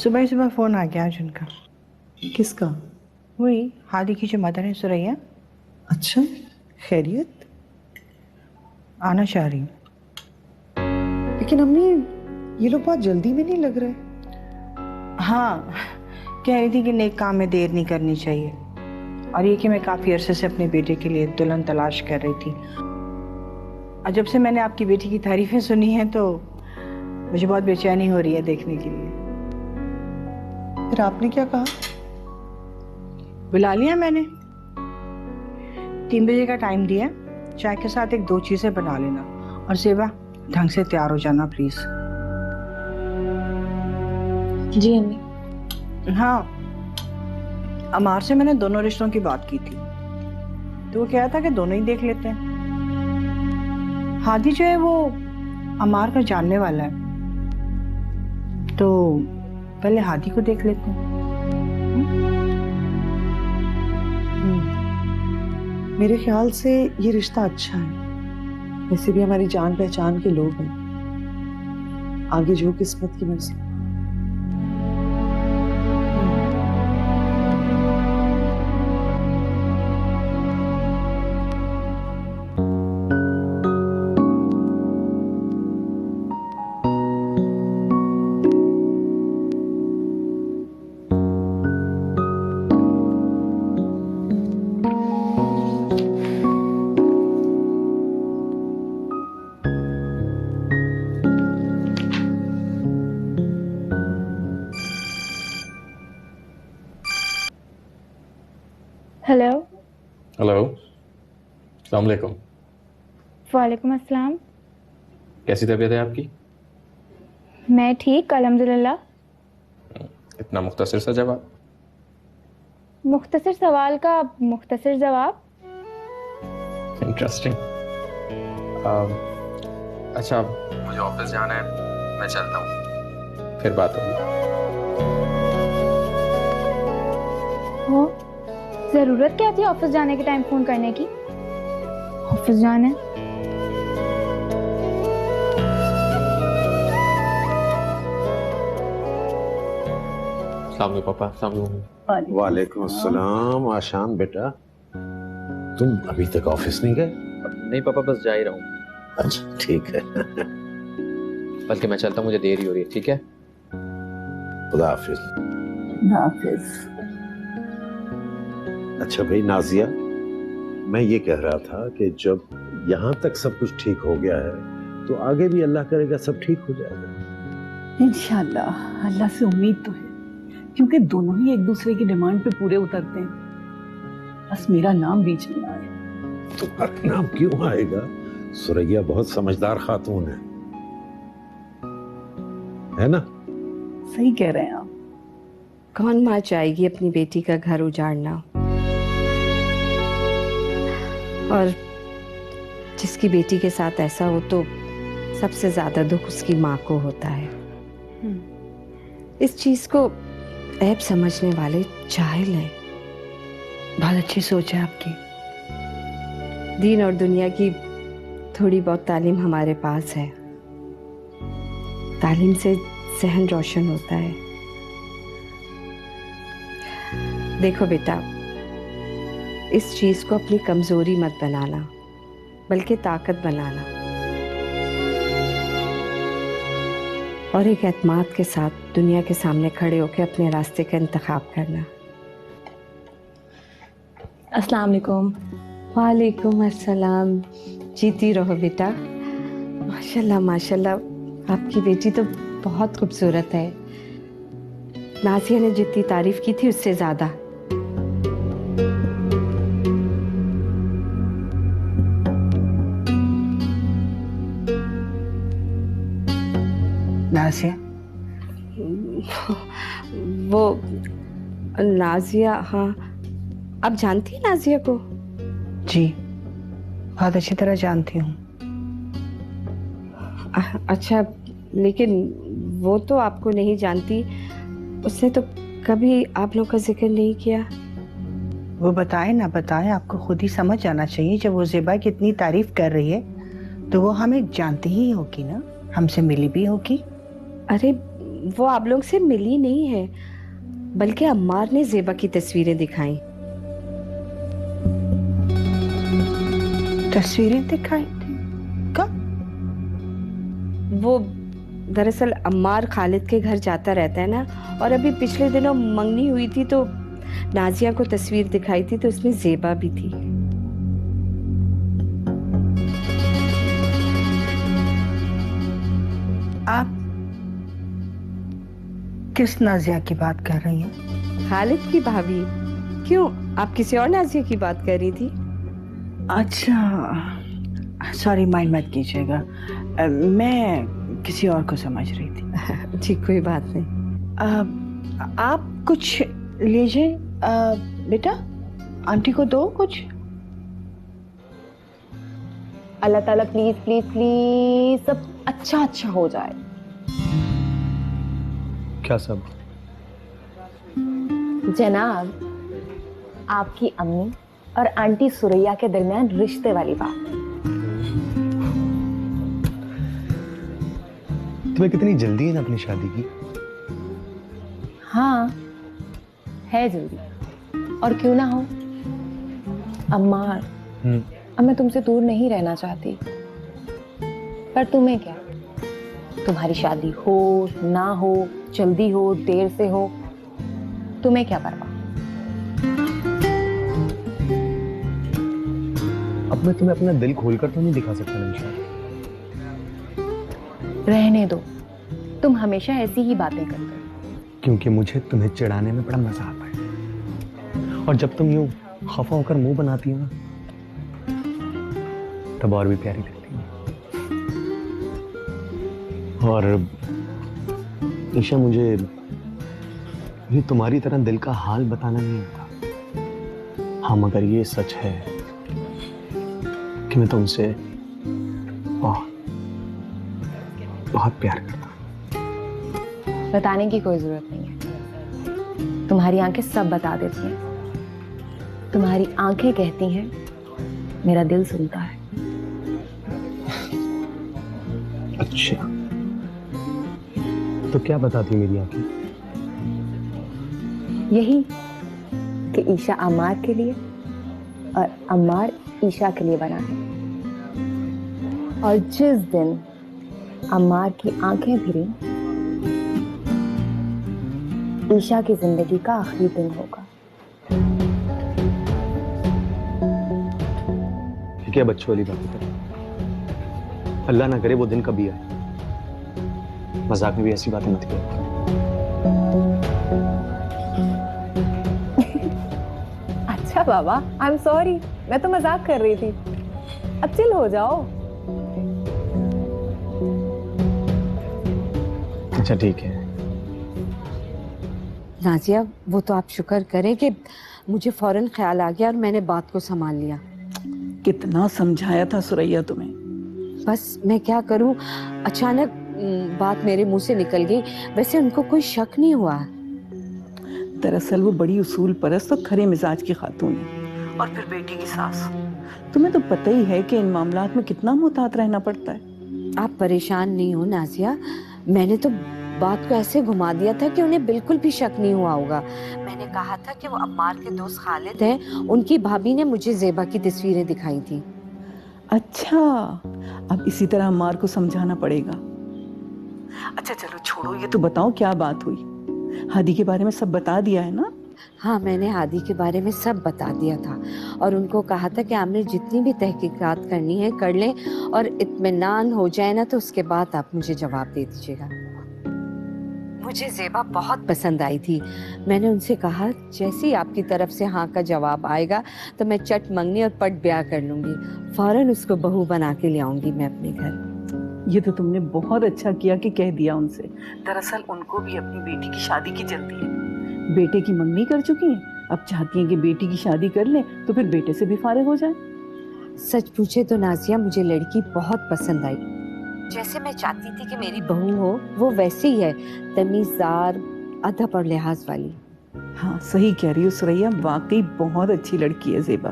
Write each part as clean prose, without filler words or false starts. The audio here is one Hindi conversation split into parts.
सुबह ही सुबह फोन आ गया आज उनका। किसका? वही हादी की जो मदर है सुरैया। अच्छा, खैरियत? आना चाह रही हूँ। लेकिन अम्मी, ये लोग बहुत जल्दी में नहीं लग रहे। हाँ, कह रही थी कि नेक काम में देर नहीं करनी चाहिए, और ये कि मैं काफ़ी अरसे से अपने बेटे के लिए दुल्हन तलाश कर रही थी, और जब से मैंने आपकी बेटी की तारीफें सुनी हैं तो मुझे बहुत बेचैनी हो रही है देखने के लिए। फिर आपने क्या कहा? बुला लिया मैंने, 3 बजे का टाइम दिया, चाय के साथ 1-2 चीज़ें बना लेना, और सेवा ढंग से तैयार हो जाना प्लीज़। जी अम्मी। हाँ, अमार से मैंने दोनों रिश्तों की बात की थी, तो वो कह रहा था कि दोनों ही देख लेते हैं। हादी जो है वो अमार का जानने वाला है, तो पहले हादी को देख लेते हैं। मेरे ख्याल से ये रिश्ता अच्छा है। वैसे भी हमारी जान पहचान के लोग हैं। आगे जो किस्मत की मर्जी। हेलो। हेलो, अस्सलाम वालेकुम। वालेकुम अस्सलाम। कैसी तबीयत है आपकी? मैं ठीक अल्हम्दुलिल्लाह। इतना मुख्तसर सा जवाब। मुख्तसर सवाल का मुख्तसर जवाब। इंटरेस्टिंग। अच्छा, मुझे ऑफिस जाना है, मैं चलता हूँ, फिर बात होगी। हो, जरूरत क्या थी ऑफिस जाने के टाइम फोन करने की? ऑफिस जाना है। अस्सलाम वालेकुम पापा। अस्सलाम वालेकुम। वालेकुम अस्सलाम। आशान बेटा, तुम अभी तक ऑफिस नहीं गए? नहीं पापा, बस जा ही रहा हूँ। अच्छा ठीक है। बल्कि मैं चलता हूँ, मुझे देर ही हो रही है। ठीक है, खुदा हाफिज। हाफिज। अच्छा भाई नाजिया, मैं ये कह रहा था कि जब यहाँ तक सब कुछ ठीक हो गया है तो आगे भी अल्लाह करेगा सब ठीक हो जाएगा। इंशाल्लाह, अल्लाह से उम्मीद तो है, क्योंकि दोनों ही एक दूसरे की डिमांड पे पूरे उतरते हैं। बस मेरा नाम बीच में ना आए। तुम्हारा नाम क्यों आएगा? सुरैया बहुत समझदार खातून है ना? सही कह रहे हैं आप। कौन माँ चाहेगी अपनी बेटी का घर उजाड़ना, और जिसकी बेटी के साथ ऐसा हो तो सबसे ज्यादा दुख उसकी माँ को होता है। इस चीज को ऐब समझने वाले जाहिल हैं। बहुत अच्छी सोच है आपकी। दीन और दुनिया की थोड़ी बहुत तालीम हमारे पास है। तालीम से ज़हन रोशन होता है। देखो बेटा, इस चीज को अपनी कमजोरी मत बनाना, बल्कि ताकत बनाना, और एक एतमाद के साथ दुनिया के सामने खड़े होकर अपने रास्ते का इंतखाब करना। अस्सलाम वालेकुम। वालेकुम अस्सलाम। जीती रहो बेटा। माशाल्लाह माशाल्लाह, आपकी बेटी तो बहुत खूबसूरत है। नासिया ने जितनी तारीफ की थी उससे ज्यादा। नासिया, वो नाजिया, हाँ आप जानती हैं नाजिया को? जी बहुत अच्छी तरह जानती हूँ। अच्छा, लेकिन वो तो आपको नहीं जानती, उसने तो कभी आप लोग का जिक्र नहीं किया। वो बताए ना बताए, आपको खुद ही समझ आना चाहिए। जब वो ज़ेबा की इतनी तारीफ कर रही है तो वो हमें जानती ही होगी ना, हमसे मिली भी होगी। अरे वो आप लोग से मिली नहीं है, बल्कि अम्मार ने ज़ेबा की तस्वीरें दिखाई। तस्वीरें दिखाई थी? कब? वो दरअसल अम्मार खालिद के घर जाता रहता है ना, और अभी पिछले दिनों मंगनी हुई थी तो नाजिया को तस्वीर दिखाई थी, तो उसमें ज़ेबा भी थी। आप किस नाजिया की बात कर रही हैं? खालिद की भाभी। क्यों, आप किसी और नाजिया की बात कर रही थी? अच्छा, सॉरी, माइंड मत कीजिएगा, मैं किसी और को समझ रही थी। जी कोई बात नहीं। आप कुछ लीजिए बेटा, आंटी को दो कुछ। अल्लाह ताला प्लीज प्लीज प्लीज सब अच्छा अच्छा हो जाए। क्या सब? जनाब, आपकी अम्मी और आंटी सुरैया के दरमियान रिश्ते वाली बात। तुम्हें कितनी जल्दी है ना अपनी शादी की? हाँ है जल्दी, और क्यों ना हो। अम्मार, अब मैं तुमसे दूर नहीं रहना चाहती, पर तुम्हें क्या, तुम्हारी शादी हो ना हो, जल्दी हो देर से हो, तुम्हें क्या परवाह। अब मैं तुम्हें अपना दिल खोलकर तो नहीं दिखा सकता निशा। रहने दो, तुम हमेशा ऐसी ही बातें करते हो। क्योंकि मुझे तुम्हें चिढ़ाने में बड़ा मजा आता है, और जब तुम यूं खफा होकर मुंह बनाती हो ना, तब और भी प्यारी लगती है। और ईशा, मुझे तुम्हारी तरह दिल का हाल बताना नहीं आता। हाँ, मगर ये सच है कि मैं तुमसे बहुत प्यार करता हूं। बताने की कोई जरूरत नहीं है, तुम्हारी आंखें सब बता देती हैं। तुम्हारी आंखें कहती हैं, मेरा दिल सुनता है। अच्छा, तो क्या बताती मेरी आंखें? यही कि ईशा अम्मार के लिए और अम्मार ईशा के लिए बना है, और जिस दिन अम्मार की आंखें फिरी, ईशा की जिंदगी का आखिरी दिन होगा। क्या बच्चों वाली बात है? अल्लाह ना करे वो दिन कभी आए। मजाक में भी ऐसी बातें मत करो। अच्छा बाबा, आई एम सॉरी, मैं तो मजाक कर रही थी। अब चिल हो जाओ। अच्छा ठीक है। नाजिया, वो तो आप शुक्र करें कि मुझे फौरन ख्याल आ गया और मैंने बात को संभाल लिया। कितना समझाया था सुरैया तुम्हें। बस मैं क्या करूं, अचानक बात मेरे मुंह से निकल गई। वैसे उनको कोई शक नहीं हुआ। दरअसल वो बड़ी उसूल परस्त और खरे मिजाज की खातून है, और फिर बेटी की सास। तुम्हें तो पता ही है कि इन मामलात में कितना मुहतात रहना पड़ता है। आप परेशान नहीं हो नाजिया, मैंने तो बात को ऐसे घुमा दिया था कि उन्हें बिल्कुल भी शक नहीं हुआ होगा। मैंने कहा था कि वो अम्मार के दोस्त खालिद हैं, उनकी भाभी ने मुझे ज़ेबा की तस्वीरें दिखाई थी। अच्छा, अब इसी तरह अम्मार को समझाना पड़ेगा। अच्छा चलो छोड़ो, ये तो बताओ क्या बात हुई। हादी के बारे में सब बता दिया है ना? हाँ, मैंने हादी के बारे में सब बता दिया था, और उनको कहा था कि आमिर जितनी भी तहकीकात करनी है कर लें, और इत्मीनान हो जाए ना तो उसके बाद आप मुझे जवाब दे दीजिएगा। मुझे ज़ेबा बहुत पसंद आई थी। मैंने उनसे कहा जैसे ही आपकी तरफ से हाँ का जवाब आएगा तो मैं चट मंगनी और पट ब्याह कर लूंगी, फौरन उसको बहू बना के ले आऊंगी मैं अपने घर। ये तो तुमने बहुत अच्छा किया कि कह दिया उनसे। दरअसल उनको भी अपनी बेटी की शादी की जल्दी है। बेटे की मंगनी कर चुकी हैं, अब चाहती हैं कि बेटी की शादी कर लें तो फिर बेटे से भी फारिग हो जाए। सच पूछे तो नाजिया, मुझे लड़की बहुत पसंद आई। जैसे मैं चाहती थी कि मेरी बहू हो, वो वैसी ही है, तमीज़दार, अदब और लिहाज वाली। हाँ सही कह रही हो सुरैया, वाकई बहुत अच्छी लड़की है ज़ेबा।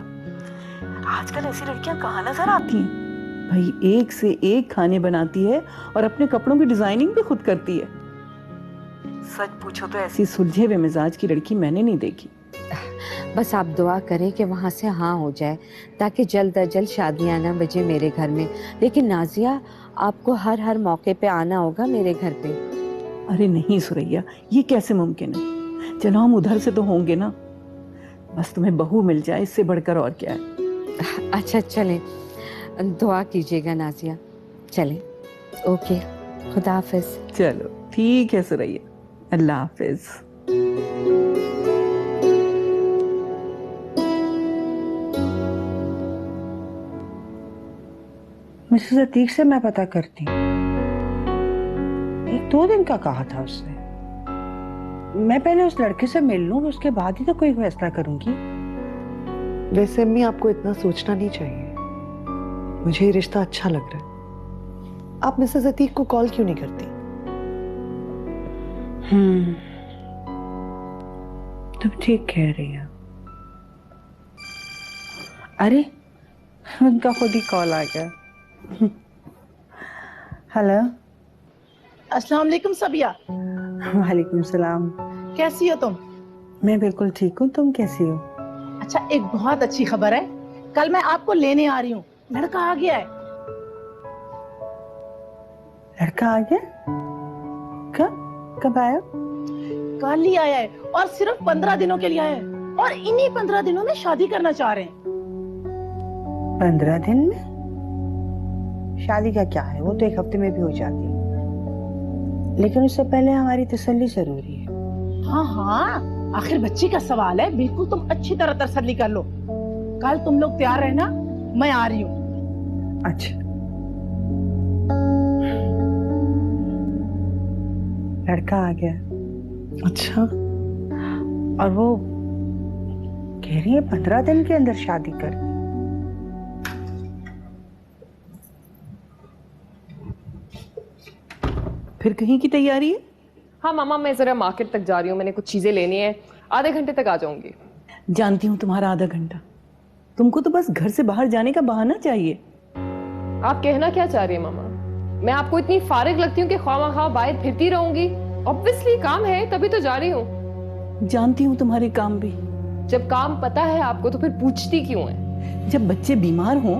आजकल ऐसी लड़कियां कहाँ नजर आती हैं? भाई एक से एक खाने बनाती है और अपने कपड़ों की डिजाइनिंग भी खुद करती है। सच पूछो तो ऐसी सुलझे हुए मिजाज की लड़की मैंने नहीं देखी। बस आप दुआ करें कि वहाँ से हाँ हो जाए ताकि जल्द अज जल्द शादियाँ ना बजे मेरे घर में। लेकिन नाजिया, आपको हर हर मौके पे आना होगा मेरे घर पे। अरे नहीं सुरैया, ये कैसे मुमकिन है? चलो हम उधर से तो होंगे ना, बस तुम्हें बहू मिल जाए, इससे बढ़कर और क्या है। अच्छा चलें, दुआ कीजिएगा नाजिया। चलें, ओके, खुदा हाफिज। चलो ठीक है सुरैया, अल्लाह हाफिज। मिसेस अतीक से मैं पता करती हूँ। 1-2 दिन का कहा था उसने। मैं पहले उस लड़के से मिल लूं, उसके बाद ही तो कोई फैसला करूंगी। वैसे अम्मी, आपको इतना सोचना नहीं चाहिए। मुझे ये रिश्ता अच्छा लग रहा है। आप मिसेस अतीक को कॉल क्यों नहीं करती? तुम ठीक कह रही हो। अरे उनका खुद ही कॉल आ गया। हेलो। अस्सलाम वालेकुम सबिया, वालेकुम सलाम। कैसी हो तुम? मैं बिल्कुल ठीक हूँ, तुम कैसी हो? अच्छा, एक बहुत अच्छी खबर है। कल मैं आपको लेने आ रही हूँ, लड़का आ गया है। लड़का आ गया? कब आया? कल ही आया है और सिर्फ 15 दिनों के लिए आया है, और इन्हीं 15 दिनों में शादी करना चाह रहे हैं। 15 दिन में? शादी का क्या है, वो तो 1 हफ्ते में भी हो जाती है। लेकिन उससे पहले हमारी तसल्ली जरूरी है। हाँ हाँ, आखिर बच्ची का सवाल है, बिल्कुल तुम अच्छी तरह तसल्ली कर लो। कल तुम लोग तैयार रहना, मैं आ रही हूँ। अच्छा, लड़का आ गया। अच्छा, और वो कह रही है 15 दिन के अंदर शादी कर। फिर कहीं की तैयारी है? हाँ मामा, मैं जरा मार्केट तक जा रही हूँ, मैंने कुछ चीजें लेनी है। आधे घंटे तक आ जाऊंगी। जानती हूँ तुम्हारा आधा घंटा, तुमको तो बस घर से बाहर जाने का बहाना चाहिए। आप कहना क्या चाह रही है मामा? मैं आपको इतनी फारिग लगती हूँ कि ख्वाह बाहर फिरती रहूंगी? ऑब्वियसली काम है, तभी तो जा रही हूँ। जानती हूँ तुम्हारे काम भी। जब काम पता है आपको तो फिर पूछती क्यों है? जब बच्चे बीमार हों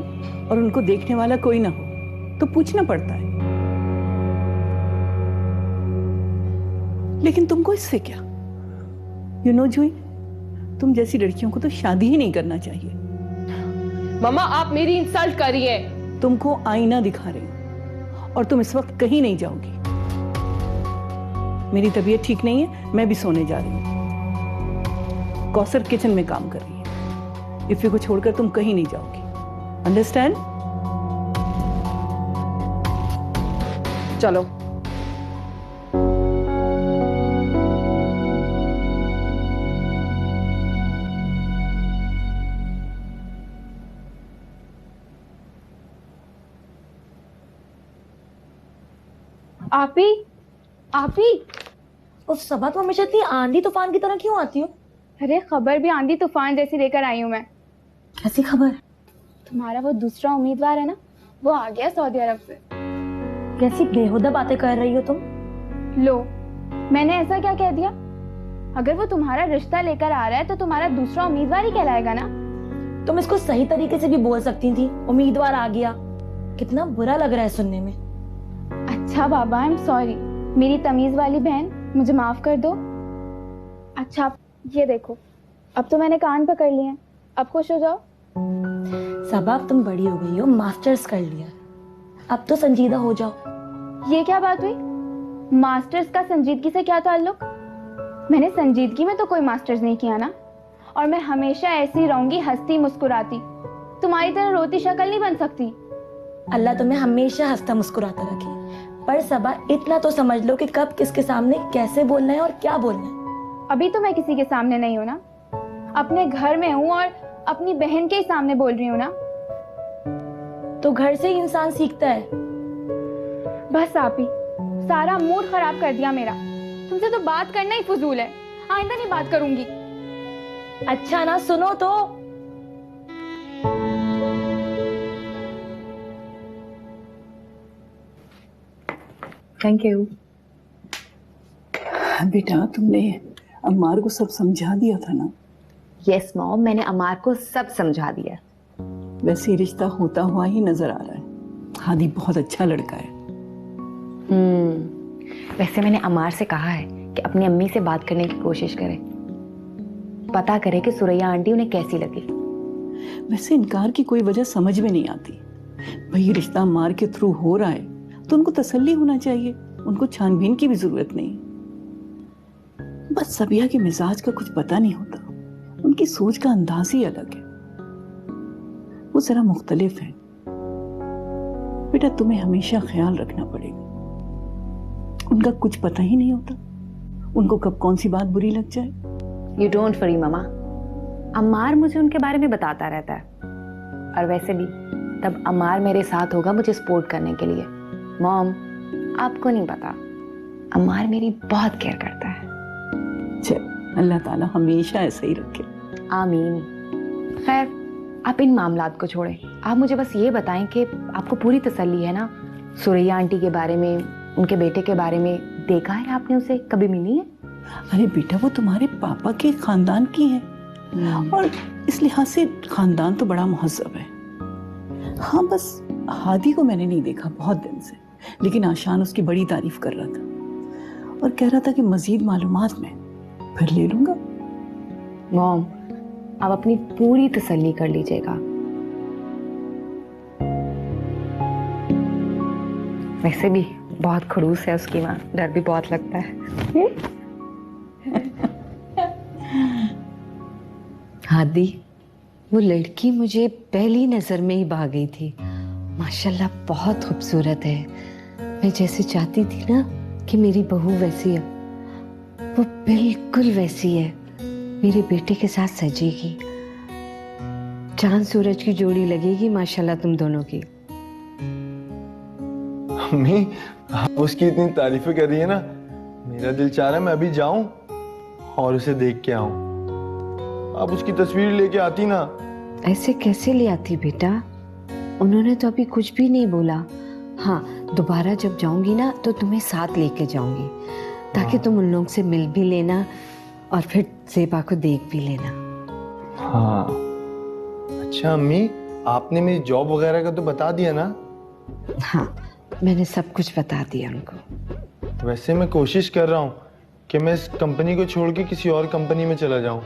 और उनको देखने वाला कोई ना हो तो पूछना पड़ता है। लेकिन तुमको इससे क्या? यू नो जूही, तुम जैसी लड़कियों को तो शादी ही नहीं करना चाहिए। मामा, आप मेरी इंसल्ट कर रही हैं। तुमको आईना दिखा रही हूं और तुम इस वक्त कहीं नहीं जाओगी। मेरी तबीयत ठीक नहीं है, मैं भी सोने जा रही हूं। कौसर किचन में काम कर रही है। इफ़ी को छोड़कर तुम कहीं नहीं जाओगी, अंडरस्टैंड? चलो। आपी उस सबा, तुम हमेशा इतनी आंधी तूफान की तरह क्यों आती हो? अरे खबर भी आंधी तूफान जैसी लेकर आई हूँ मैं। कैसी खबर? तुम्हारा वो दूसरा उम्मीदवार है ना, वो आ गया सऊदी अरब से। कैसी बेहुदा बातें कर रही हो तुम? लो, मैंने ऐसा क्या कह दिया? अगर वो तुम्हारा रिश्ता लेकर आ रहा है तो तुम्हारा दूसरा उम्मीदवार ही कहलाएगा ना। तुम इसको सही तरीके से भी बोल सकती थी, उम्मीदवार आ गया। कितना बुरा लग रहा है सुनने में। अच्छा बाबा, आई एम सॉरी। मेरी तमीज वाली बहन, मुझे माफ कर दो। अच्छा ये देखो, अब तो मैंने कान पकड़ लिए हैं, अब खुश हो जाओ। सबा, अब तुम बड़ी हो गई हो, मास्टर्स कर लिया, अब तो संजीदा हो जाओ। ये क्या बात हुई? मास्टर्स का संजीदगी से क्या ताल्लुक? मैंने संजीदगी में तो कोई मास्टर्स नहीं किया ना। और मैं हमेशा ऐसी रहूंगी, हंसती मुस्कुराती। तुम्हारी तरह रोती शक्ल नहीं बन सकती। अल्लाह तुम्हें हमेशा हंसता मुस्कुराता रखे। पर सबा, इतना तो समझ लो कि कब किसके सामने कैसे बोलना है और क्या बोलना है। अभी तो मैं किसी के सामने नहीं हूं ना, अपने घर में हूं और अपनी बहन के ही सामने बोल रही हूँ ना। तो घर से ही इंसान सीखता है। बस आप ही सारा मूड खराब कर दिया मेरा। तुमसे तो बात करना ही फजूल है, आइंदा नहीं बात करूंगी। अच्छा ना, सुनो तो। Thank you. बेटा तुमने अम्मार को सब समझा दिया था ना? यस मॉम, मैंने अमार को सब समझा दिया। वैसे रिश्ता होता हुआ ही नजर आ रहा है। हादी बहुत अच्छा लड़का है। वैसे मैंने अमार से कहा है कि अपनी अम्मी से बात करने की कोशिश करे, पता करे कि सुरैया आंटी उन्हें कैसी लगी। वैसे इनकार की कोई वजह समझ में नहीं आती। भाई रिश्ता अम्मार के थ्रू हो रहा है तो उनको तसल्ली होना चाहिए, उनको छानबीन की भी जरूरत नहीं। बस सबिया के मिजाज का कुछ पता नहीं होता, उनकी सोच का अंदाज ही अलग है, वो जरा मुख्तलिफ है। बेटा तुम्हें हमेशा ख्याल रखना पड़ेगा, उनका कुछ पता ही नहीं होता, उनको कब कौन सी बात बुरी लग जाए। यू डोंट वरी मामा, अम्मार मुझे उनके बारे में बताता रहता है, और वैसे भी तब अम्मार मेरे साथ होगा मुझे सपोर्ट करने के लिए। मॉम, आपको नहीं पता, अम्मार मेरी बहुत केयर करता है। चल अल्लाह ताला हमेशा ऐसा ही रखे। आमीन। खैर, आप इन मामलात को छोड़ें, आप मुझे बस ये बताएं कि आपको पूरी तसल्ली है ना सुरैया आंटी के बारे में, उनके बेटे के बारे में? देखा है आपने उसे, कभी मिली है? अरे बेटा वो तुम्हारे पापा के खानदान की है, और इस लिहाज से खानदान तो बड़ा मुहज्जब है। हाँ बस हादी को मैंने नहीं देखा बहुत दिन से, लेकिन आशान उसकी बड़ी तारीफ कर रहा था और कह रहा था कि मजीद मालूमात में फिर ले लूंगा। मॉम, आप अपनी पूरी तसल्ली कर लीजिएगा। वैसे भी बहुत खड़ूस है उसकी माँ, डर भी बहुत लगता है। हादी, वो लड़की मुझे पहली नजर में ही भा गई थी। माशाल्लाह बहुत खूबसूरत है। मैं जैसे चाहती थी ना कि मेरी बहू वैसी है, वो बिल्कुल वैसी है। मेरे बेटे के साथ सजेगी, चांद सूरज की जोड़ी लगेगी माशाल्लाह तुम दोनों की। अम्मी, आप उसकी इतनी तारीफें कर रही है ना, मेरा दिल चाह रहा है मैं अभी जाऊं और उसे देख के आऊं। आप उसकी तस्वीर लेके आती ना। ऐसे कैसे ले आती बेटा, उन्होंने तो अभी कुछ भी नहीं बोला। हाँ, दोबारा जब जाऊंगी ना तो तुम्हें साथ लेके जाऊंगी, ताकि तुम उन लोगों से मिल भी लेना और फिर ज़ेबा को देख भी लेना। हाँ अच्छा अम्मी, आपने मेरी जॉब वगैरह का तो बता दिया ना? हाँ, मैंने सब कुछ बता दिया उनको। वैसे मैं कोशिश कर रहा हूँ कि मैं इस कंपनी को छोड़ के किसी और कंपनी में चला जाऊँ।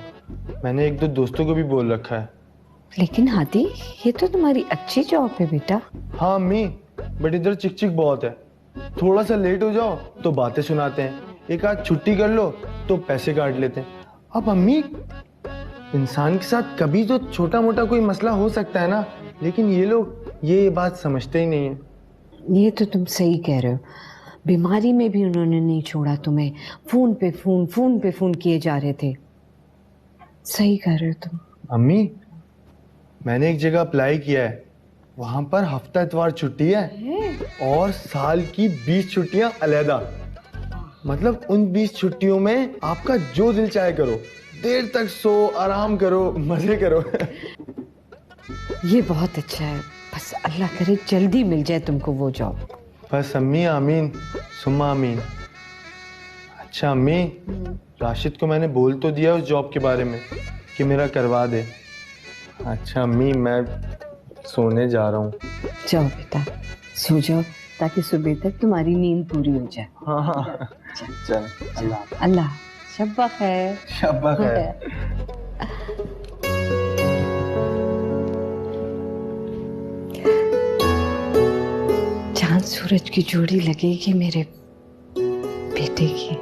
मैंने एक दो दोस्तों को भी बोल रखा है। लेकिन हादी, ये तो तुम्हारी अच्छी जॉब है बेटा। हाँ अम्मी, बट इधर चिक चिक बहुत है। थोड़ा सा लेट हो जाओ तो बातें सुनाते हैं, एक आध छुट्टी कर लो तो पैसे काट लेते हैं। अब अम्मी, इंसान के साथ कभी तो छोटा मोटा कोई मसला हो सकता है ना, लेकिन ये लोग ये बात समझते ही नहीं है। ये तो तुम सही कह रहे हो, बीमारी में भी उन्होंने नहीं छोड़ा तुम्हें, फोन पे फोन किए जा रहे थे। सही कह रहे हो तुम। अम्मी, मैंने एक जगह अप्लाई किया है, वहां पर हफ्ता इतवार छुट्टी है और साल की 20 छुट्टियां अलहदा। मतलब उन 20 छुट्टियों में आपका जो दिल चाहे करो, देर तक सो, आराम करो, मजे करो। ये बहुत अच्छा है, बस अल्लाह करे जल्दी मिल जाए तुमको वो जॉब। बस अम्मी, आमीन सुम्मा आमीन। अच्छा अम्मी, राशिद को मैंने बोल तो दिया उस जॉब के बारे में कि मेरा करवा दे। अच्छा अम्मी, मैं सोने जा रहा हूँ। जाओ बेटा, सो जाओ ताकि सुबह तक तुम्हारी नींद पूरी हो जाए। हाँ चल, अल्लाह अल्लाह, शब्बा खैर। शब्बा खैर। चांद सूरज की जोड़ी लगेगी मेरे बेटे की।